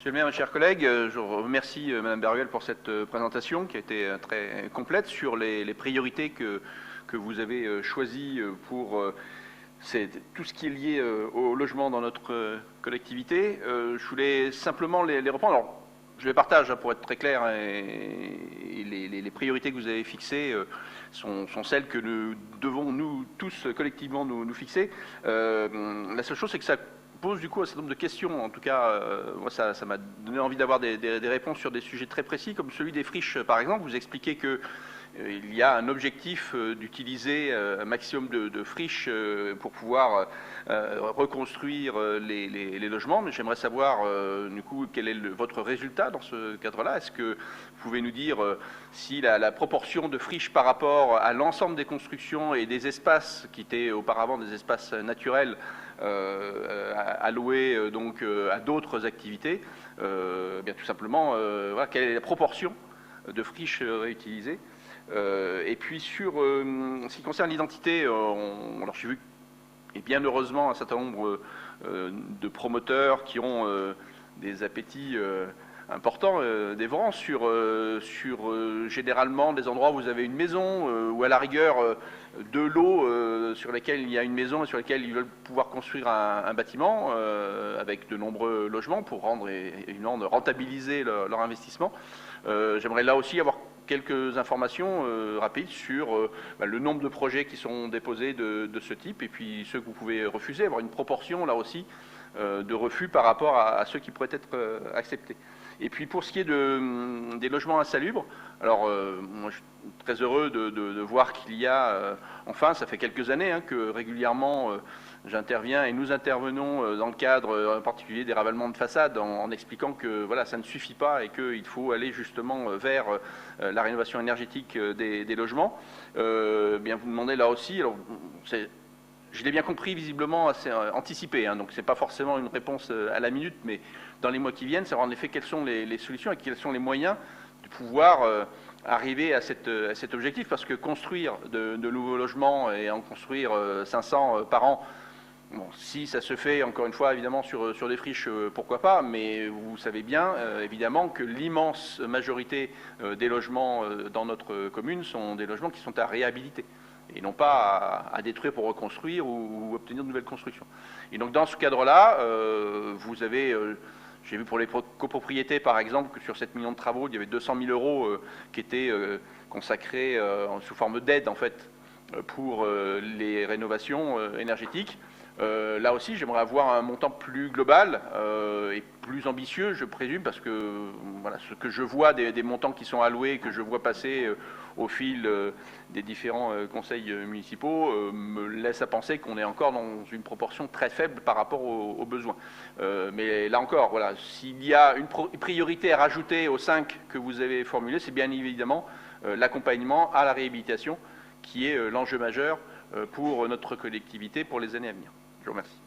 Monsieur le maire, mes chers collègues, je remercie Madame Beruel pour cette présentation qui a été très complète sur les priorités que vous avez choisies pour tout ce qui est lié au logement dans notre collectivité. Je voulais simplement les reprendre. Alors, je les partage pour être très clair, et les priorités que vous avez fixées sont celles que nous devons, nous tous collectivement, nous fixer. La seule chose, c'est que ça pose du coup un certain nombre de questions. En tout cas, moi, ça m'a donné envie d'avoir des réponses sur des sujets très précis, comme celui des friches, par exemple. Vous expliquez que il y a un objectif d'utiliser un maximum de friches pour pouvoir reconstruire les logements, mais j'aimerais savoir du coup quel est votre résultat dans ce cadre-là. Est-ce que vous pouvez nous dire si la proportion de friches par rapport à l'ensemble des constructions et des espaces qui étaient auparavant des espaces naturels alloués donc à d'autres activités, bien tout simplement, voilà, quelle est la proportion de friches réutilisées. Et puis sur ce qui concerne l'identité, alors j'ai vu, et bien heureusement, un certain nombre de promoteurs qui ont des appétits importants, dévorants sur généralement des endroits où vous avez une maison, ou à la rigueur de l'eau sur lesquels il y a une maison et sur lesquels ils veulent pouvoir construire un bâtiment avec de nombreux logements pour évidemment rentabiliser leur investissement. J'aimerais là aussi avoir quelques informations rapides sur le nombre de projets qui sont déposés de ce type, et puis ceux que vous pouvez refuser, avoir une proportion là aussi de refus par rapport à ceux qui pourraient être acceptés. Et puis pour ce qui est des logements insalubres, alors moi je suis très heureux de voir qu'il y a, enfin ça fait quelques années que régulièrement j'interviens et nous intervenons dans le cadre en particulier des ravalements de façade en expliquant que voilà, ça ne suffit pas et qu'il faut aller justement vers la rénovation énergétique des logements. Bien vous demandez là aussi, alors je l'ai bien compris, visiblement assez anticipé, donc ce n'est pas forcément une réponse à la minute, mais dans les mois qui viennent, savoir en effet quelles sont les solutions et quels sont les moyens de pouvoir arriver à cet objectif, parce que construire de nouveaux logements et en construire 500 par an, bon, si ça se fait, encore une fois, évidemment, sur des friches, pourquoi pas, mais vous savez bien, évidemment, que l'immense majorité des logements dans notre commune sont des logements qui sont à réhabiliter, et non pas à détruire pour reconstruire ou obtenir de nouvelles constructions. Et donc, dans ce cadre-là, vous avez... j'ai vu pour les copropriétés, par exemple, que sur 7 millions de travaux, il y avait 200 000 euros qui étaient consacrés sous forme d'aide, en fait, pour les rénovations énergétiques. Là aussi, j'aimerais avoir un montant plus global et plus ambitieux, je présume, parce que voilà, ce que je vois des montants qui sont alloués, que je vois passer au fil des différents conseils municipaux, me laisse à penser qu'on est encore dans une proportion très faible par rapport aux besoins. Mais là encore, voilà, s'il y a une priorité à rajouter aux 5 que vous avez formulées, c'est bien évidemment l'accompagnement à la réhabilitation, qui est l'enjeu majeur pour notre collectivité pour les années à venir. Je vous remercie.